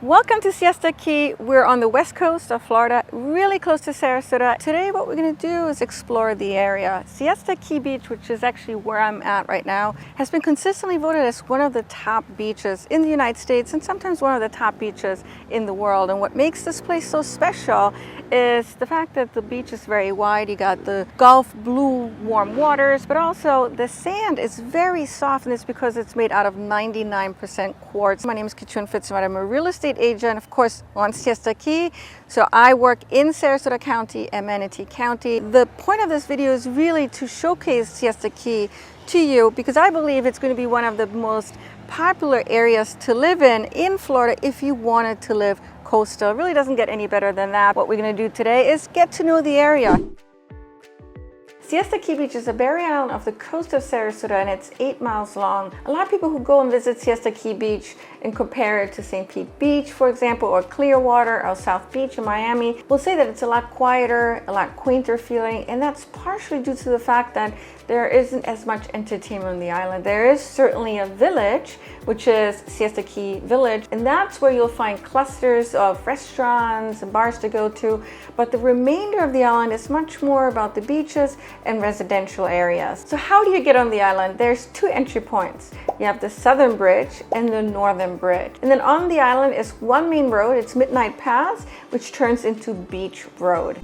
Welcome to Siesta Key. We're on the west coast of Florida, really close to Sarasota. Today what we're going to do is explore the area. Siesta Key Beach, which is actually where I'm at right now, has been consistently voted as one of the top beaches in the United States and sometimes one of the top beaches in the world. And what makes this place so special is the fact that the beach is very wide. You got the Gulf blue warm waters, but also the sand is very soft, and it's because it's made out of 99% quartz. My name is Kitchun Fitzmatt. I'm a real estate agent, of course, on Siesta Key. So I work in Sarasota County and Manatee County. The point of this video is really to showcase Siesta Key to you because I believe it's going to be one of the most popular areas to live in Florida if you wanted to live coastal. It really doesn't get any better than that. What we're going to do today is get to know the area. Siesta Key Beach is a barrier island off the coast of Sarasota, and it's 8 miles long. A lot of people who go and visit Siesta Key Beach and compare it to St. Pete Beach, for example, or Clearwater or South Beach in Miami, will say that it's a lot quieter, a lot quainter feeling, and that's partially due to the fact that there isn't as much entertainment on the island. There is certainly a village, which is Siesta Key Village, and that's where you'll find clusters of restaurants and bars to go to, but the remainder of the island is much more about the beaches and residential areas. So how do you get on the island? There's two entry points. You have the Southern Bridge and the Northern Bridge. And then on the island is one main road. It's Midnight Pass, which turns into Beach Road.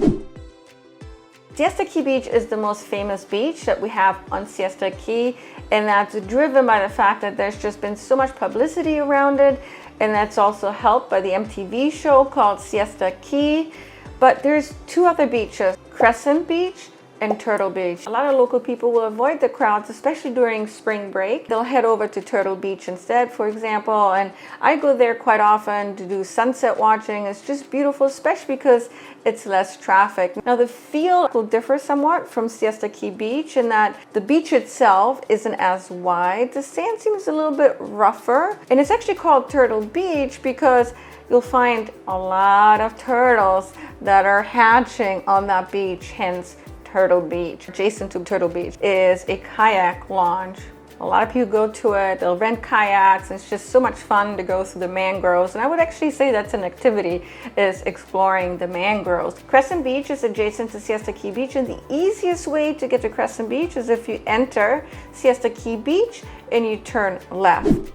Siesta Key Beach is the most famous beach that we have on Siesta Key, and that's driven by the fact that there's just been so much publicity around it, and that's also helped by the MTV show called Siesta Key. But there's two other beaches, Crescent Beach and Turtle Beach. A lot of local people will avoid the crowds, especially during spring break. They'll head over to Turtle Beach instead, for example, and I go there quite often to do sunset watching. It's just beautiful, especially because it's less traffic. Now the feel will differ somewhat from Siesta Key Beach in that the beach itself isn't as wide. The sand seems a little bit rougher, and it's actually called Turtle Beach because you'll find a lot of turtles that are hatching on that beach, hence Turtle Beach. Adjacent to Turtle Beach is a kayak launch. A lot of people go to it, they'll rent kayaks, and it's just so much fun to go through the mangroves. And I would actually say that's an activity, is exploring the mangroves. Crescent Beach is adjacent to Siesta Key Beach, and the easiest way to get to Crescent Beach is if you enter Siesta Key Beach and you turn left.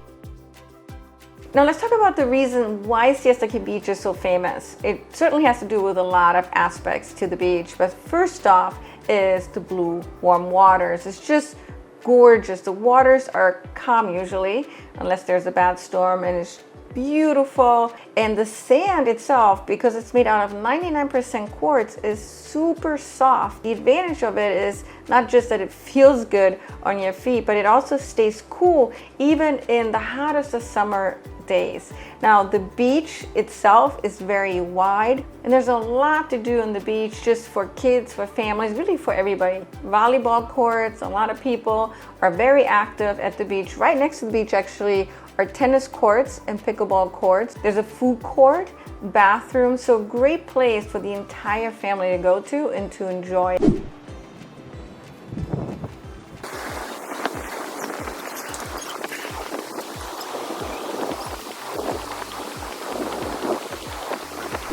Now let's talk about the reason why Siesta Key Beach is so famous. It certainly has to do with a lot of aspects to the beach, but first off is the blue warm waters. It's just gorgeous. The waters are calm usually, unless there's a bad storm, and it's beautiful. And the sand itself, because it's made out of 99% quartz, is super soft. The advantage of it is not just that it feels good on your feet, but it also stays cool even in the hottest of summer days. Now the beach itself is very wide, and there's a lot to do on the beach, just for kids, for families, really for everybody. Volleyball courts, a lot of people are very active at the beach. Right next to the beach actually are tennis courts and pickleball courts. There's a food court, bathroom, so great place for the entire family to go to and to enjoy.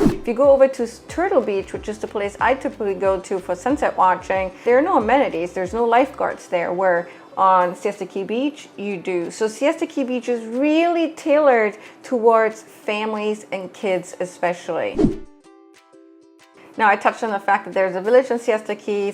If you go over to Turtle Beach, which is the place I typically go to for sunset watching, there are no amenities. There's no lifeguards there, where on Siesta Key Beach you do. So Siesta Key Beach is really tailored towards families and kids especially. Now I touched on the fact that there's a village in Siesta Key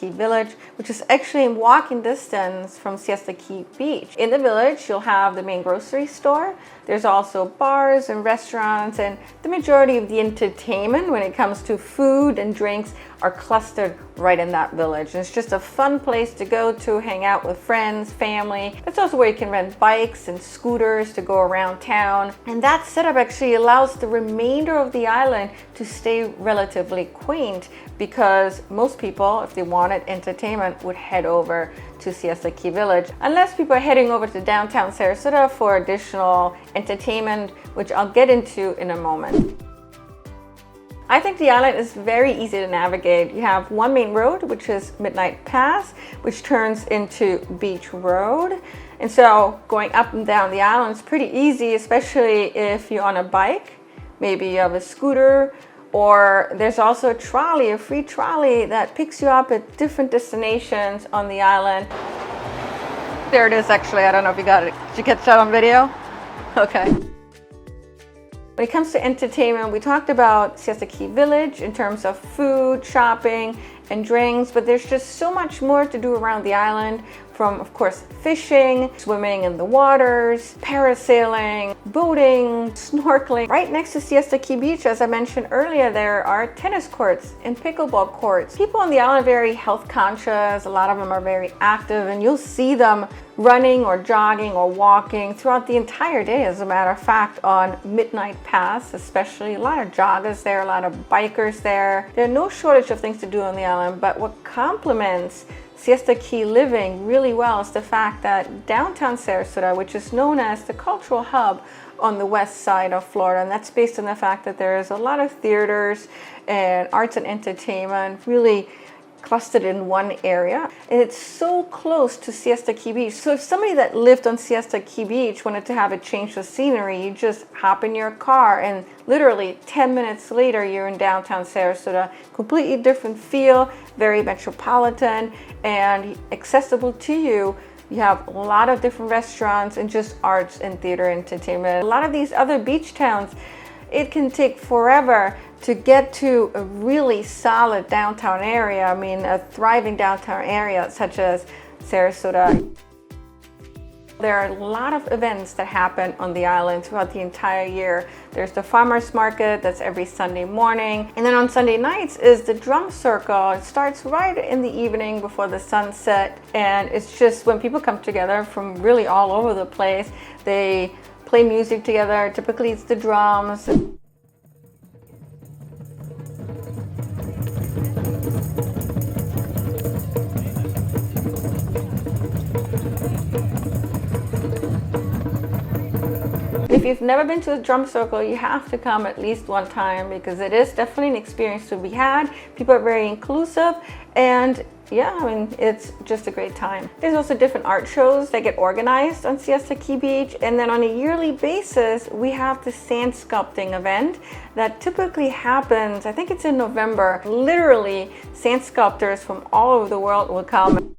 Village, which is actually in walking distance from Siesta Key Beach. In the village, you'll have the main grocery store. There's also bars and restaurants, and the majority of the entertainment when it comes to food and drinks are clustered right in that village. And it's just a fun place to go to, hang out with friends, family. It's also where you can rent bikes and scooters to go around town. And that setup actually allows the remainder of the island to stay relatively quaint, because most people, if they wanted entertainment, would head over to Siesta Key Village, unless people are heading over to downtown Sarasota for additional entertainment, which I'll get into in a moment. I think the island is very easy to navigate. You have one main road, which is Midnight Pass, which turns into Beach Road. And so going up and down the island is pretty easy, especially if you're on a bike. maybe you have a scooter, or there's also a trolley, a free trolley that picks you up at different destinations on the island. There it is, actually. I don't know if you got it. Did you catch that on video? Okay. When it comes to entertainment, we talked about Siesta Key Village in terms of food, shopping, and drinks, but there's just so much more to do around the island, from, of course, fishing, swimming in the waters, parasailing, boating, snorkeling. Right next to Siesta Key Beach, as I mentioned earlier, there are tennis courts and pickleball courts. People on the island are very health conscious. A lot of them are very active, and you'll see them running or jogging or walking throughout the entire day. As a matter of fact, on Midnight Pass especially, a lot of joggers there, a lot of bikers there. There's no shortage of things to do on the island, but what complements Siesta Key living really well is the fact that downtown Sarasota, which is known as the cultural hub on the west side of Florida, and that's based on the fact that there is a lot of theaters and arts and entertainment really clustered in one area, and it's so close to Siesta Key Beach. So if somebody that lived on Siesta Key Beach wanted to have a change of scenery, you just hop in your car and literally 10 minutes later you're in downtown Sarasota. Completely different feel, very metropolitan and accessible to you. You have a lot of different restaurants and just arts and theater entertainment. A lot of these other beach towns, it can take forever to get to a really solid downtown area. I mean, a thriving downtown area such as Sarasota. There are a lot of events that happen on the island throughout the entire year. There's the farmers market, that's every Sunday morning. And then on Sunday nights is the drum circle. It starts right in the evening before the sunset. And it's just when people come together from really all over the place, they play music together. Typically it's the drums. If you've never been to a drum circle, you have to come at least one time because it is definitely an experience to be had. People are very inclusive, and yeah, I mean, it's just a great time. There's also different art shows that get organized on Siesta Key Beach, and then on a yearly basis, we have the sand sculpting event that typically happens, I think it's in November. Literally, sand sculptors from all over the world will come.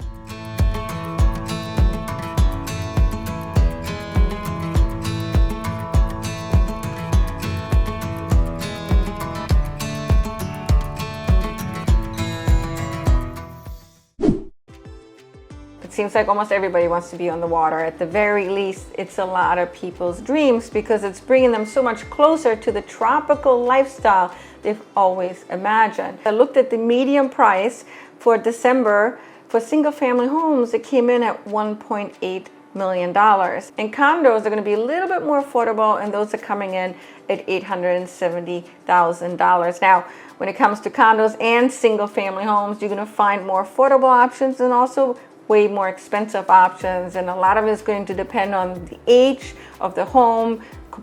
Seems like almost everybody wants to be on the water. At the very least, it's a lot of people's dreams because it's bringing them so much closer to the tropical lifestyle they've always imagined. I looked at the median price for December for single family homes. It came in at $1.8 million. And condos are going to be a little bit more affordable, and those are coming in at $870,000. Now, when it comes to condos and single family homes, you're going to find more affordable options and also way more expensive options, and a lot of it is going to depend on the age of the home,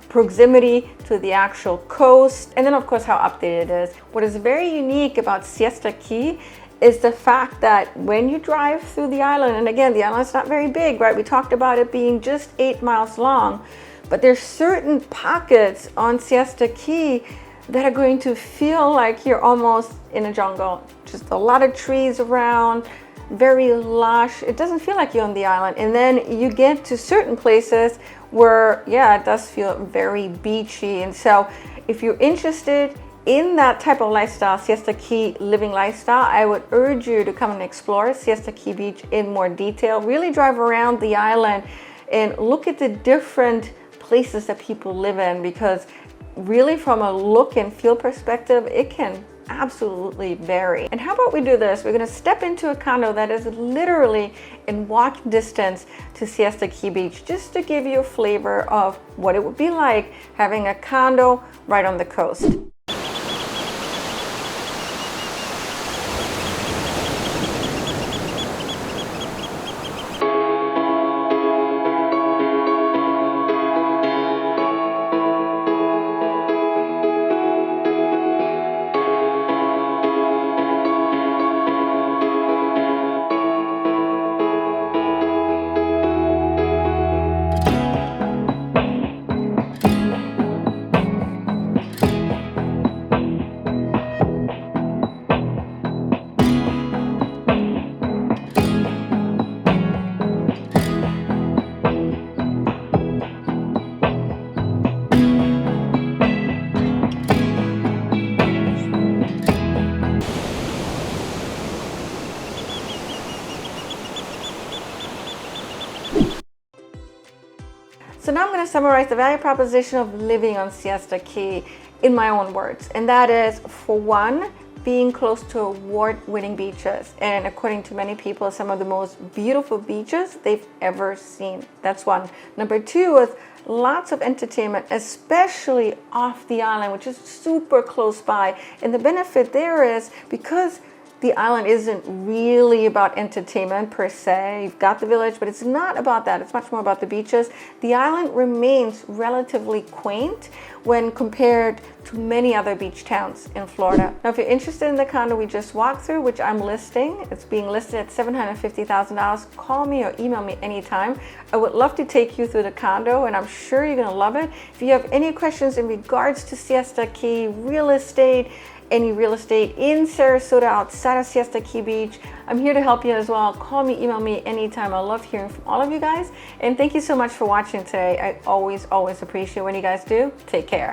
proximity to the actual coast, and then of course how updated it is. What is very unique about Siesta Key is the fact that when you drive through the island, and again, the island's not very big, right? We talked about it being just 8 miles long, but there's certain pockets on Siesta Key that are going to feel like you're almost in a jungle. Just a lot of trees around, very lush. It doesn't feel like you're on the island. And then you get to certain places where, yeah, it does feel very beachy. And so if you're interested in that type of lifestyle, Siesta Key living lifestyle, I would urge you to come and explore Siesta Key Beach in more detail. Really drive around the island and look at the different places that people live in, because really from a look and feel perspective, it can absolutely vary. And how about we do this? We're going to step into a condo that is literally in walking distance to Siesta Key Beach, just to give you a flavor of what it would be like having a condo right on the coast. summarize the value proposition of living on Siesta Key in my own words. And that is, for one, being close to award-winning beaches. And according to many people, some of the most beautiful beaches they've ever seen. That's one. Number two is lots of entertainment, especially off the island, which is super close by. And the benefit there is because the island isn't really about entertainment per se. You've got the village, but it's not about that. It's much more about the beaches. The island remains relatively quaint when compared to many other beach towns in Florida. Now, if you're interested in the condo we just walked through, which I'm listing, it's being listed at $750,000, call me or email me anytime. I would love to take you through the condo, and I'm sure you're gonna love it. If you have any questions in regards to Siesta Key, real estate, any real estate in Sarasota outside of Siesta Key Beach, I'm here to help you as well. Call me, email me anytime. I love hearing from all of you guys. And thank you so much for watching today. I always appreciate when you guys do. Take care.